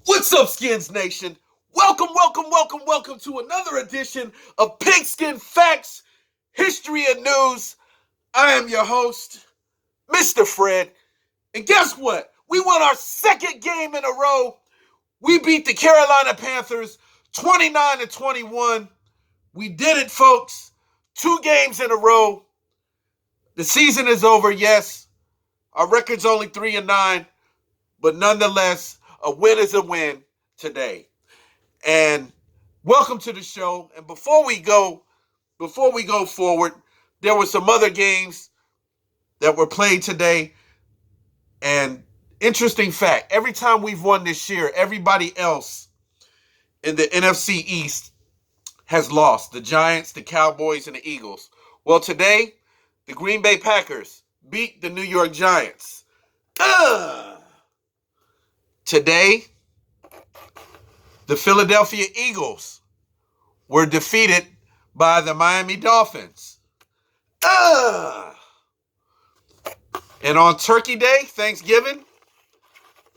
What's up, Skins Nation? Welcome to another edition of Pigskin Facts, History and News. I am your host, Mr. Fred. And guess what? We won our second game in a row. We beat the Carolina Panthers 29-21. We did it, folks. 2 games in a row. The season is over, yes. Our record's only 3-9, but nonetheless, a win is a win today. And welcome to the show. And before we go forward, there were some other games that were played today. And interesting fact, every time we've won this year, everybody else in the NFC East has lost. The Giants, the Cowboys, and the Eagles. Well, today, the Green Bay Packers beat the New York Giants. Today, the Philadelphia Eagles were defeated by the Miami Dolphins. And on Turkey Day, Thanksgiving,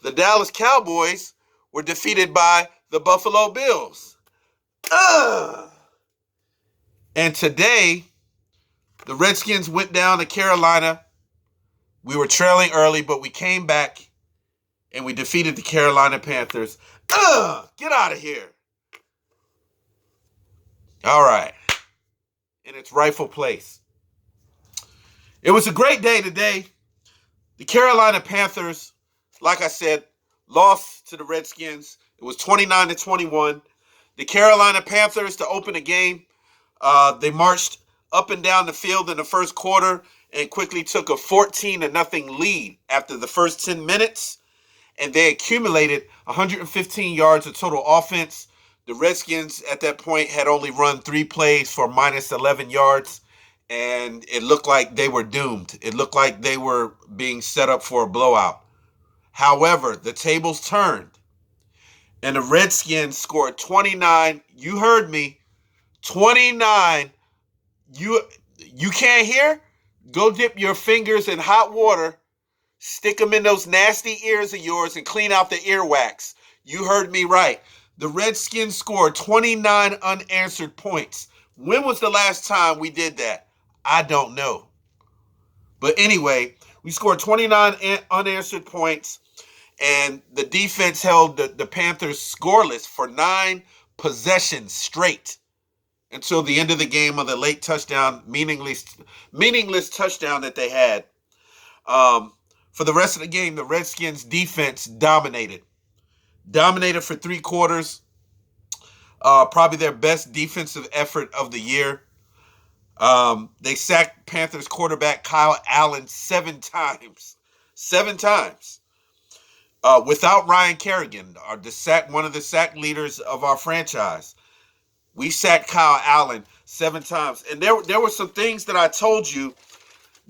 the Dallas Cowboys were defeated by the Buffalo Bills. And today, the Redskins went down to Carolina. We were trailing early, but we came back and we defeated the Carolina Panthers. Get out of here. All right. In its rightful place. It was a great day today. The Carolina Panthers, like I said, lost to the Redskins. It was 29-21. The Carolina Panthers, to open the game, they marched up and down the field in the first quarter and quickly took a 14-0 lead after the first 10 minutes. And they accumulated 115 yards of total offense. The Redskins at that point had only run 3 plays for minus 11 yards, and it looked like they were doomed. It looked like they were being set up for a blowout. However, the tables turned, and the Redskins scored 29. You heard me, 29. You can't hear? Go dip your fingers in hot water. Stick them in those nasty ears of yours and clean out the earwax. You heard me right. The Redskins scored 29 unanswered points. When was the last time we did that? I don't know. But anyway, we scored 29 unanswered points, and the defense held the Panthers scoreless for 9 possessions straight until the end of the game on the late touchdown, meaningless touchdown that they had. For the rest of the game, the Redskins defense dominated for 3 quarters. Probably their best defensive effort of the year. They sacked Panthers quarterback Kyle Allen 7 times. 7 times. Without Ryan Kerrigan, one of the sack leaders of our franchise. We sacked Kyle Allen 7 times. And there were some things that I told you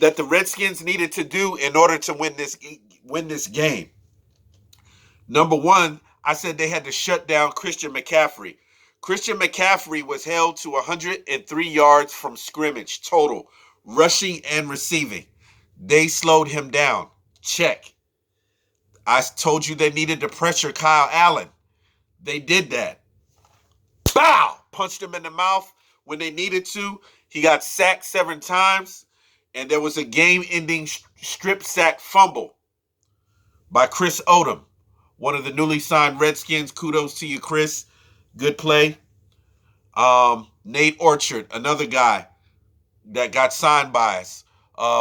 that the Redskins needed to do in order to win this game. Number 1, I said they had to shut down Christian McCaffrey. Christian McCaffrey was held to 103 yards from scrimmage total, rushing and receiving. They slowed him down. Check. I told you they needed to pressure Kyle Allen. They did that. Bow! Punched him in the mouth when they needed to. He got sacked 7 times. And there was a game-ending strip sack fumble by Chris Odom, one of the newly signed Redskins. Kudos to you, Chris. Good play. Nate Orchard, another guy that got signed by us,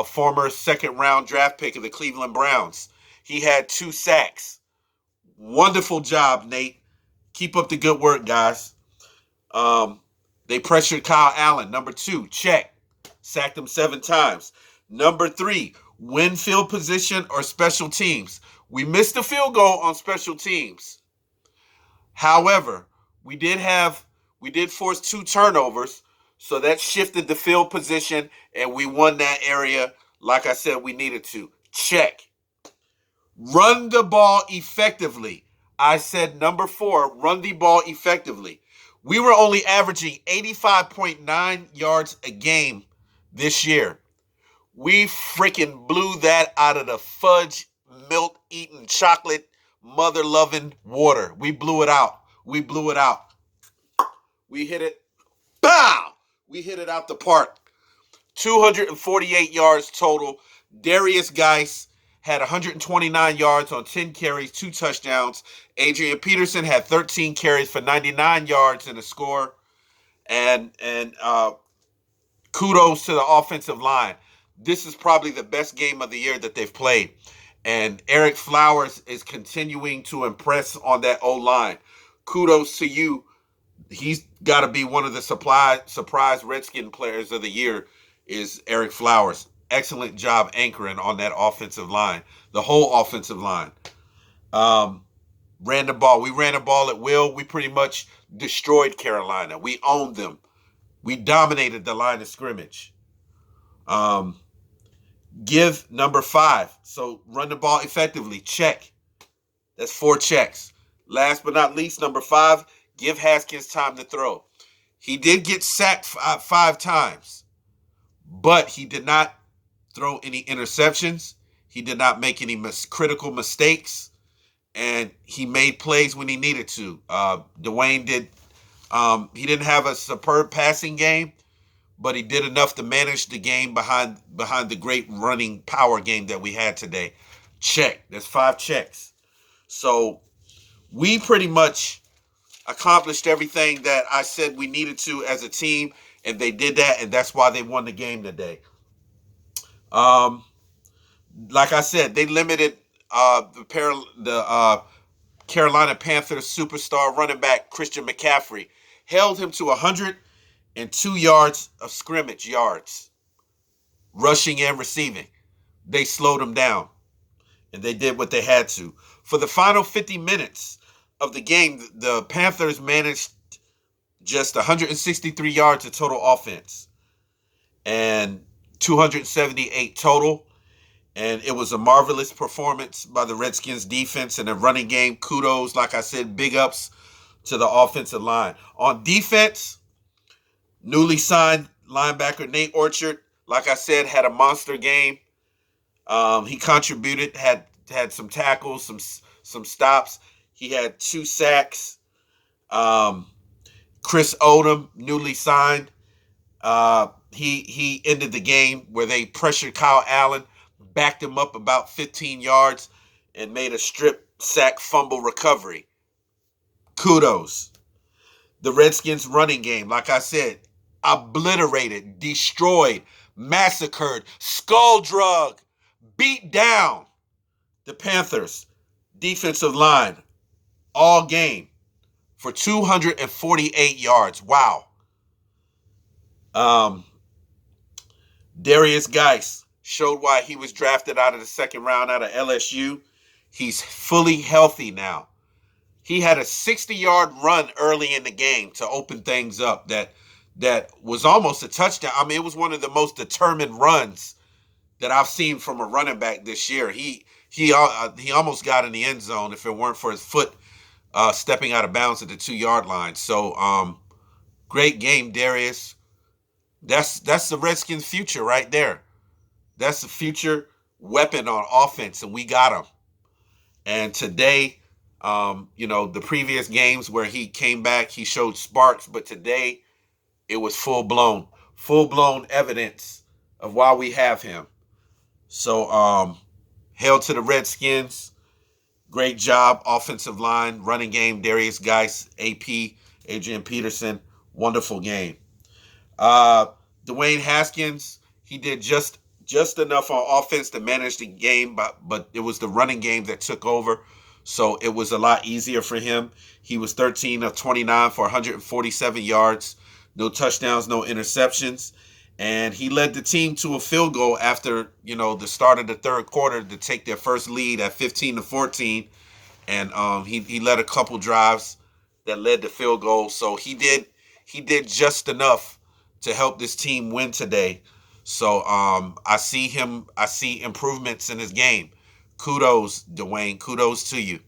former second-round draft pick of the Cleveland Browns. He had 2 sacks. Wonderful job, Nate. Keep up the good work, guys. They pressured Kyle Allen. Number 2, check. Sacked him 7 times. Number 3, win field position or special teams. We missed the field goal on special teams. However, we did force 2 turnovers, so that shifted the field position, and we won that area like I said we needed to. Check. Run the ball effectively. I said number 4, run the ball effectively. We were only averaging 85.9 yards a game this year. We freaking blew that out of the fudge milk eating chocolate mother-loving water. We blew it out. We blew it out. We hit it. Bow! We hit it out the park. 248 yards total. Darius Geis had 129 yards on 10 carries, 2 touchdowns. Adrian Peterson had 13 carries for 99 yards and a score. And kudos to the offensive line. This is probably the best game of the year that they've played. And Eric Flowers is continuing to impress on that O-line. Kudos to you. He's got to be one of the surprise Redskin players of the year is Eric Flowers. Excellent job anchoring on that offensive line, the whole offensive line. Ran the ball. We ran the ball at will. We pretty much destroyed Carolina. We owned them. We dominated the line of scrimmage. Give number 5. So run the ball effectively. Check. That's 4 checks. Last but not least, number 5, give Haskins time to throw. He did get sacked 5 times, but he did not throw any interceptions. He did not make any critical mistakes, and he made plays when he needed to. Dwayne did. He didn't have a superb passing game, but he did enough to manage the game behind the great running power game that we had today. Check. That's 5 checks. So we pretty much accomplished everything that I said we needed to as a team, and they did that, and that's why they won the game today. Like I said, they limited the Carolina Panthers superstar running back Christian McCaffrey, held him to 102 yards of scrimmage yards, rushing and receiving. They slowed him down, and they did what they had to. For the final 50 minutes of the game, the Panthers managed just 163 yards of total offense and 278 total. And it was a marvelous performance by the Redskins defense and the running game. Kudos, like I said, big ups to the offensive line. On defense, newly signed linebacker Nate Orchard, like I said, had a monster game. He contributed, had some tackles, some stops. He had 2 sacks. Chris Odom, newly signed, he ended the game where they pressured Kyle Allen, backed him up about 15 yards, and made a strip sack fumble recovery. Kudos. The Redskins running game, like I said, obliterated, destroyed, massacred, skull drug, beat down the Panthers defensive line all game for 248 yards. Wow. Darius Geis showed why he was drafted out of the second round out of LSU. He's fully healthy now. He had a 60-yard run early in the game to open things up that was almost a touchdown. I mean, it was one of the most determined runs that I've seen from a running back this year. He almost got in the end zone if it weren't for his foot stepping out of bounds at the 2-yard line. So great game, Darius. That's the Redskins' future right there. That's the future weapon on offense, and we got him. And today, the previous games where he came back, he showed sparks, but today it was full-blown evidence of why we have him. So, hail to the Redskins. Great job, offensive line, running game, Darius Geis, AP, Adrian Peterson. Wonderful game. Dwayne Haskins, he did just enough on offense to manage the game, but it was the running game that took over, so it was a lot easier for him. He was 13 of 29 for 147 yards, no touchdowns, no interceptions, and he led the team to a field goal after the start of the third quarter to take their first lead at 15-14, and he led a couple drives that led to field goals. So he did just enough to help this team win today. So I see improvements in his game. Kudos, Dwayne. Kudos to you.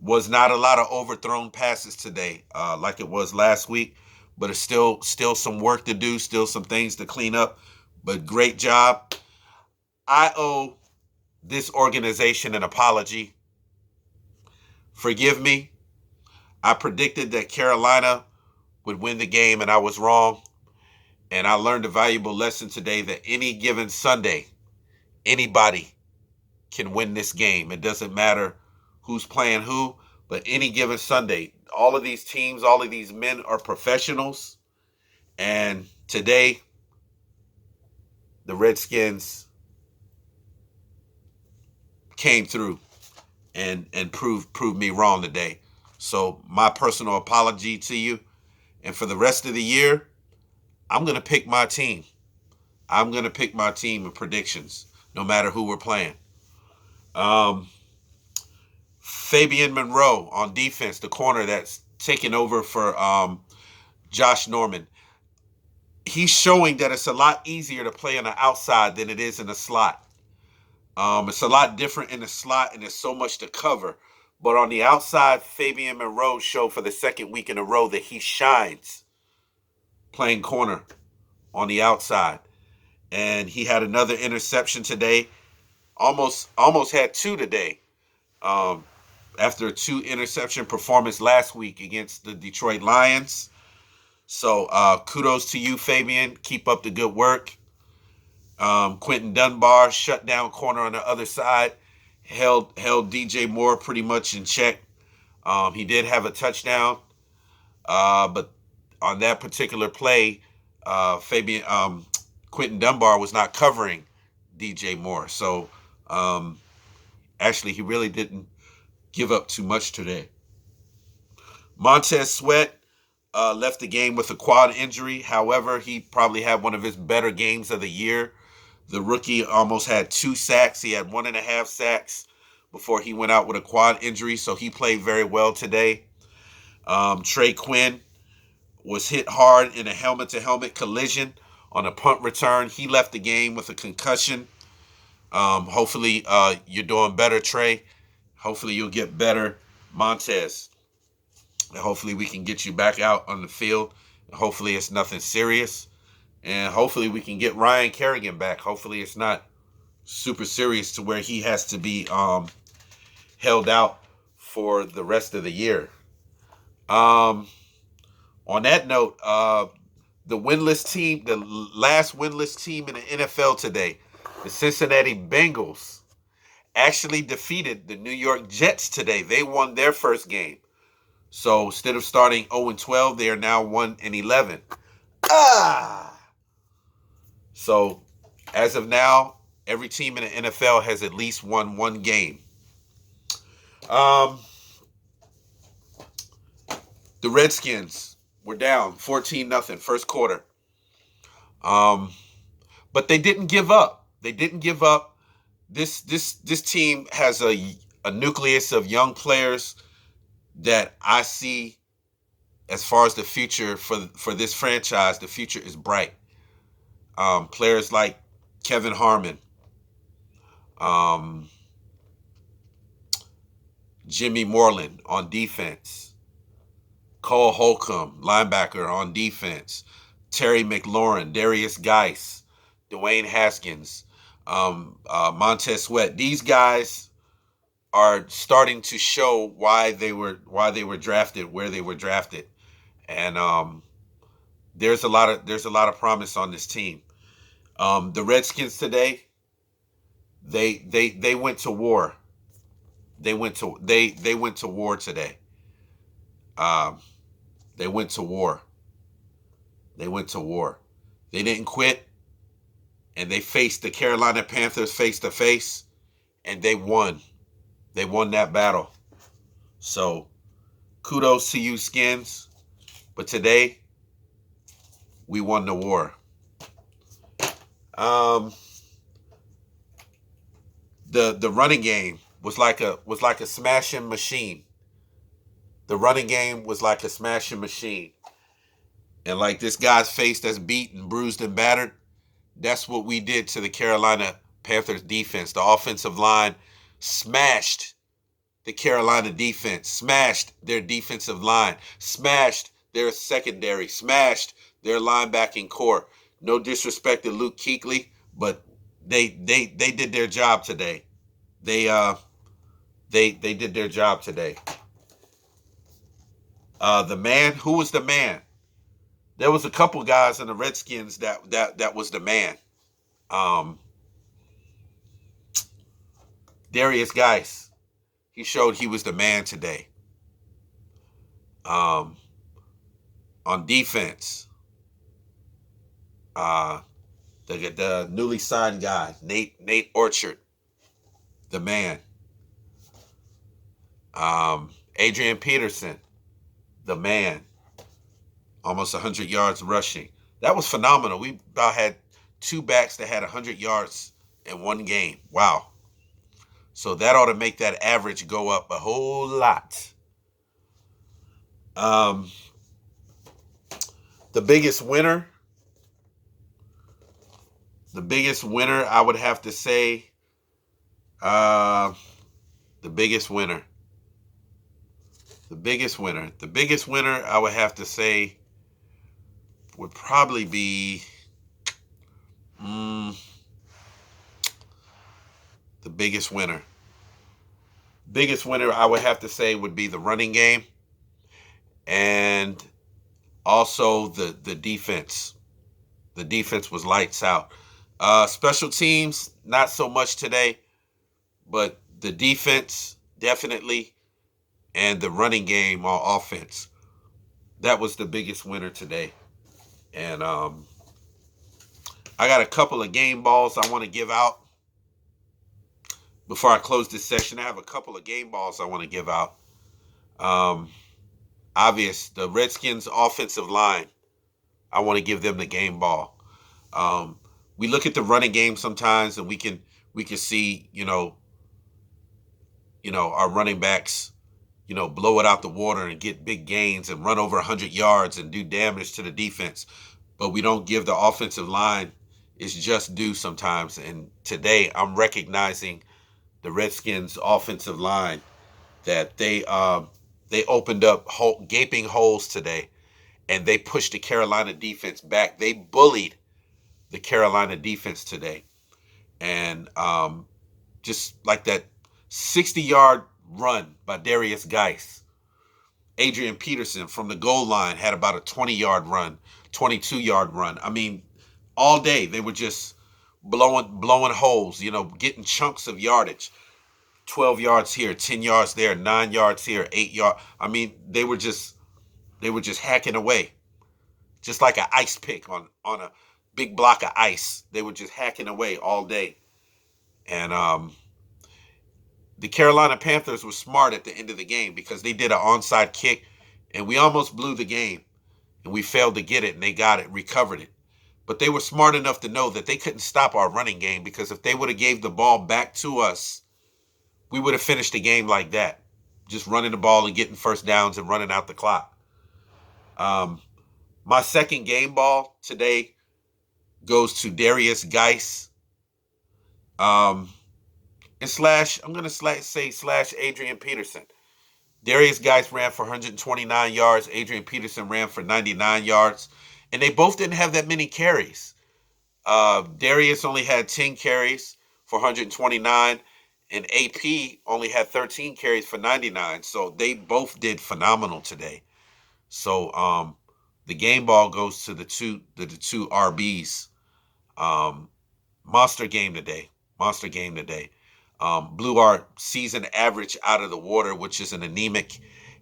Was not a lot of overthrown passes today, like it was last week, but it's still some work to do, still some things to clean up. But great job. I owe this organization an apology. Forgive me. I predicted that Carolina would win the game, and I was wrong. And I learned a valuable lesson today that any given Sunday, anybody can win this game. It doesn't matter who's playing who, but any given Sunday, all of these teams, all of these men are professionals. And today, the Redskins came through and proved me wrong today. So my personal apology to you. And for the rest of the year, I'm going to pick my team. I'm going to pick my team in predictions, no matter who we're playing. Fabian Monroe on defense, the corner that's taking over for Josh Norman. He's showing that it's a lot easier to play on the outside than it is in the slot. It's a lot different in the slot, and there's so much to cover. But on the outside, Fabian Monroe showed for the second week in a row that he shines playing corner on the outside. And he had another interception today. Almost had two today. After a 2 interception performance last week against the Detroit Lions. So kudos to you, Fabian. Keep up the good work. Quentin Dunbar, shut down corner on the other side, held DJ Moore pretty much in check. He did have a touchdown, but on that particular play, Quentin Dunbar was not covering DJ Moore. So actually, he really didn't give up too much today. Montez Sweat left the game with a quad injury. However, he probably had one of his better games of the year. The rookie almost had 2 sacks. He had 1.5 sacks before he went out with a quad injury, so he played very well today. Trey Quinn was hit hard in a helmet-to-helmet collision on a punt return. He left the game with a concussion. Hopefully you're doing better, Trey. Hopefully you'll get better, Montez. And hopefully we can get you back out on the field. Hopefully it's nothing serious. And hopefully we can get Ryan Kerrigan back. Hopefully it's not super serious to where he has to be held out for the rest of the year. On that note, the winless team, the last winless team in the NFL today, the Cincinnati Bengals, actually defeated the New York Jets today. They won their first game. So instead of starting 0-12, they are now 1-11. So as of now, every team in the NFL has at least won one game. The Redskins were down 14-0 first quarter. But they didn't give up. They didn't give up. This team has a nucleus of young players that I see as far as the future for this franchise. The future is bright. Players like Kevin Harmon, Jimmy Moreland on defense, Cole Holcomb, linebacker on defense, Terry McLaurin, Darius Geis, Dwayne Haskins, Montez Sweat. These guys are starting to show why they were drafted where they were drafted, and there's a lot of promise on this team. The Redskins today, they went to war. They went to war today. They went to war. They went to war. They didn't quit, and they faced the Carolina Panthers face to face, and they won. They won that battle. So, kudos to you, Skins. But today, we won the war. The running game was like a smashing machine. The running game was like a smashing machine. And like this guy's face that's beat and bruised and battered, that's what we did to the Carolina Panthers defense. The offensive line smashed the Carolina defense, smashed their defensive line, smashed their secondary, smashed their linebacking core. No disrespect to Luke Kuechly, but they did their job today. They did their job today. The man, who was the man? There was a couple guys in the Redskins that was the man. Um, Darius Geis, he showed he was the man today. Um, on defense, uh, the newly signed guy, Nate Orchard, the man. Adrian Peterson, the man, almost 100 yards rushing. That was phenomenal. We about had two backs that had 100 yards in one game. Wow. So that ought to make that average go up a whole lot. Um, the biggest winner, I would have to say, uh, the biggest winner, I would have to say would probably be the biggest winner. Biggest winner I would have to say would be the running game and also the defense. The defense was lights out. Special teams, not so much today, but the defense definitely, and the running game on offense. That was the biggest winner today. And I got a couple of game balls I want to give out before I close this session. I have a couple of game balls I want to give out. Obvious, the Redskins offensive line, I want to give them the game ball. We look at the running game sometimes, and we can see, our running backs, blow it out the water and get big gains and run over 100 yards and do damage to the defense. But we don't give the offensive line its just due sometimes. And today I'm recognizing the Redskins offensive line, that they opened up gaping holes today, and they pushed the Carolina defense back. They bullied the Carolina defense today. And just like that 60-yard run by Darius Geis, Adrian Peterson from the goal line had about a 20-yard run, 22-yard run. I mean, all day they were just blowing holes, getting chunks of yardage. 12 yards here, 10 yards there, 9 yards here, 8 yards. I mean, they were just hacking away. Just like an ice pick on a big block of ice. They were just hacking away all day. And the Carolina Panthers were smart at the end of the game, because they did an onside kick, and we almost blew the game, and we failed to get it, and they got it, recovered it. But they were smart enough to know that they couldn't stop our running game, because if they would have gave the ball back to us, we would have finished the game like that, just running the ball and getting first downs and running out the clock. My second game ball today goes to Darius Geis. I'm going to say Adrian Peterson. Darius Geis ran for 129 yards. Adrian Peterson ran for 99 yards. And they both didn't have that many carries. Darius only had 10 carries for 129, and AP only had 13 carries for 99. So they both did phenomenal today. So the game ball goes to the two RBs. Monster game today. Blew our season average out of the water, which is an anemic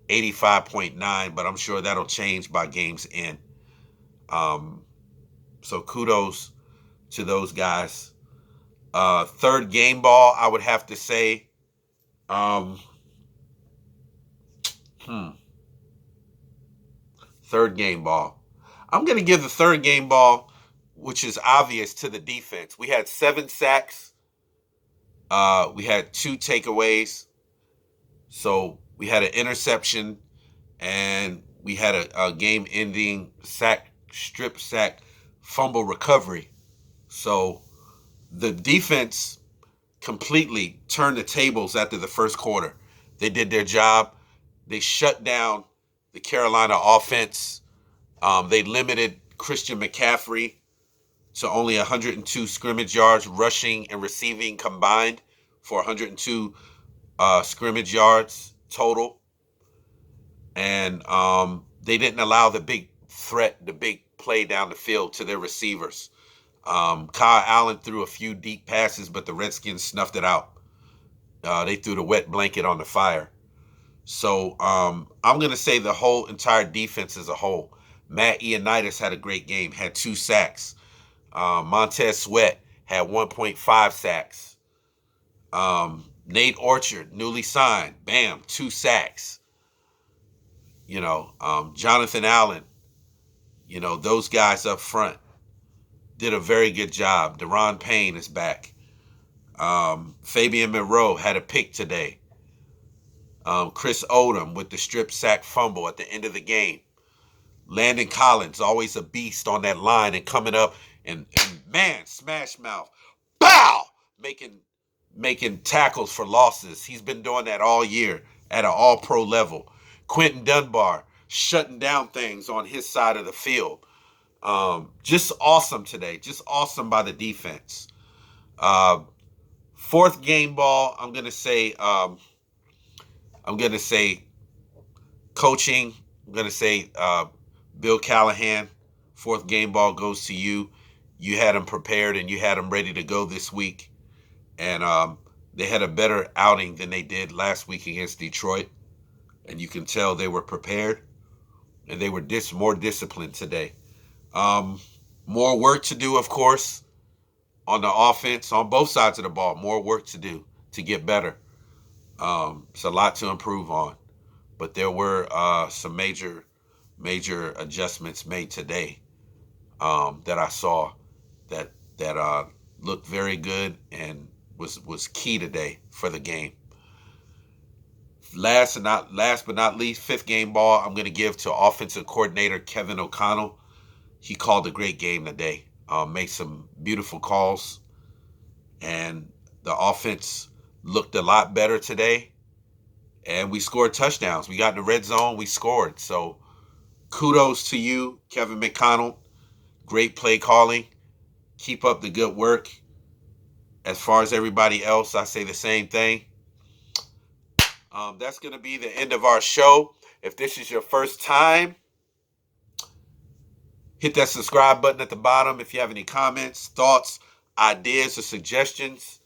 85.9, but I'm sure that'll change by game's end. So kudos to those guys. Third game ball, I would have to say, third game ball. I'm going to give the third game ball, which is obvious, to the defense. We had 7 sacks. We had 2 takeaways. So we had an interception, and we had a game-ending strip sack, fumble recovery. So the defense completely turned the tables after the first quarter. They did their job. They shut down the Carolina offense. They limited Christian McCaffrey to only 102 scrimmage yards, rushing and receiving combined for 102 scrimmage yards total. And they didn't allow the big threat, the big play down the field to their receivers. Kyle Allen threw a few deep passes, but the Redskins snuffed it out. They threw the wet blanket on the fire. So I'm going to say the whole entire defense as a whole. Matt Ioannidis had a great game, had 2 sacks. Montez Sweat had 1.5 sacks. Nate Orchard, newly signed, bam, 2 sacks. Jonathan Allen, those guys up front did a very good job. Deron Payne is back. Fabian Monroe had a pick today. Chris Odom with the strip sack fumble at the end of the game. Landon Collins, always a beast on that line and coming up and man, smash mouth, bow, making tackles for losses. He's been doing that all year at an all-pro level. Quentin Dunbar shutting down things on his side of the field. Just awesome today. Just awesome by the defense. Fourth game ball, I'm gonna say coaching. I'm gonna say Bill Callahan. Fourth game ball goes to you. You had them prepared and you had them ready to go this week, and they had a better outing than they did last week against Detroit, and you can tell they were prepared and they were more disciplined today. More work to do, of course, on the offense, on both sides of the ball. More work to do to get better. It's a lot to improve on, but there were some major adjustments made today that I saw that looked very good and was key today for the game. Last but not least, fifth game ball, I'm going to give to offensive coordinator Kevin O'Connell. He called a great game today. Made some beautiful calls, and the offense looked a lot better today. And we scored touchdowns. We got in the red zone. We scored. So kudos to you, Kevin McConnell. Great play calling. Keep up the good work. As far as everybody else, I say the same thing. That's going to be the end of our show. If this is your first time, hit that subscribe button at the bottom. If you have any comments, thoughts, ideas, or suggestions,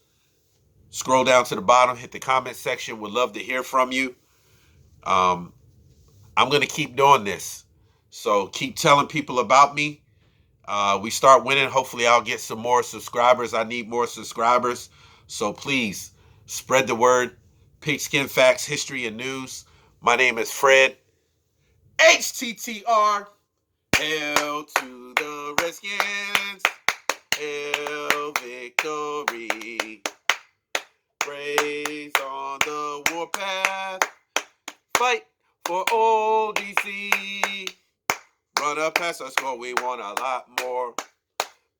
scroll down to the bottom, hit the comment section. Would love to hear from you. I'm going to keep doing this. So keep telling people about me. We start winning. Hopefully I'll get some more subscribers. I need more subscribers. So please spread the word. Pigskin Facts, History, and News. My name is Fred. HTTR. Hail to the Redskins. Hail victory. Praise on the warpath. Fight for old DC. Run up, pass, or score. We want a lot more.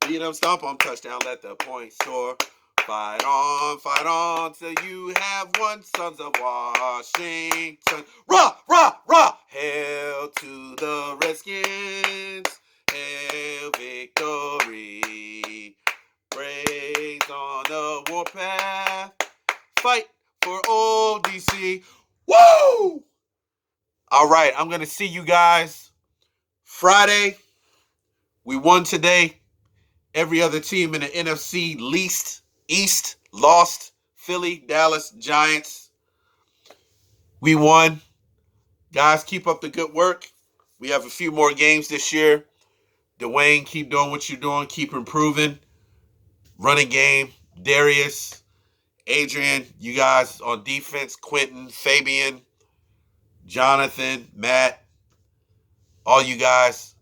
Beat them, stomp them, touchdown, let the point soar. Fight on till you have won, sons of Washington. Rah, rah, rah! Hail to the Redskins. Hail victory. Praise on the warpath. Fight for old DC. Woo! All right, I'm going to see you guys Friday. We won today. Every other team in the NFC East lost. Philly, Dallas, Giants. We won. Guys, keep up the good work. We have a few more games this year. Dwayne, keep doing what you're doing. Keep improving. Running game. Darius, Adrian, you guys on defense. Quentin, Fabian, Jonathan, Matt. All you guys,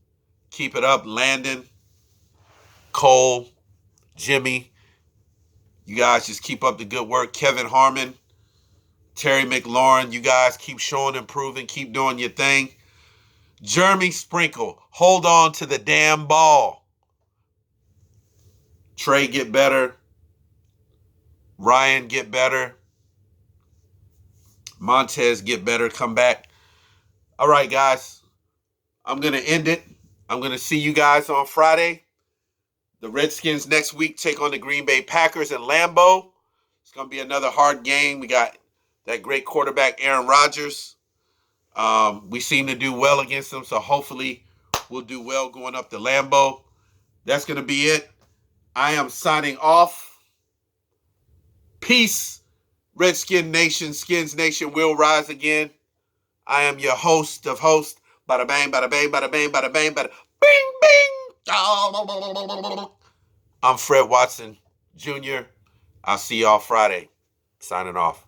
keep it up. Landon, Cole, Jimmy. You guys just keep up the good work. Kevin Harmon, Terry McLaurin, you guys keep showing, improving, keep doing your thing. Jeremy Sprinkle, hold on to the damn ball. Trey, get better. Ryan, get better. Montez, get better. Come back. All right, guys. I'm going to end it. I'm going to see you guys on Friday. The Redskins next week take on the Green Bay Packers in Lambeau. It's going to be another hard game. We got that great quarterback, Aaron Rodgers. We seem to do well against them, so hopefully we'll do well going up to Lambeau. That's going to be it. I am signing off. Peace, Redskin Nation. Skins Nation will rise again. I am your host of hosts. Bada bang, bada bang, bada bang, bada bang, bada bing, bing. I'm Fred Watson Jr. I'll see y'all Friday. Signing off.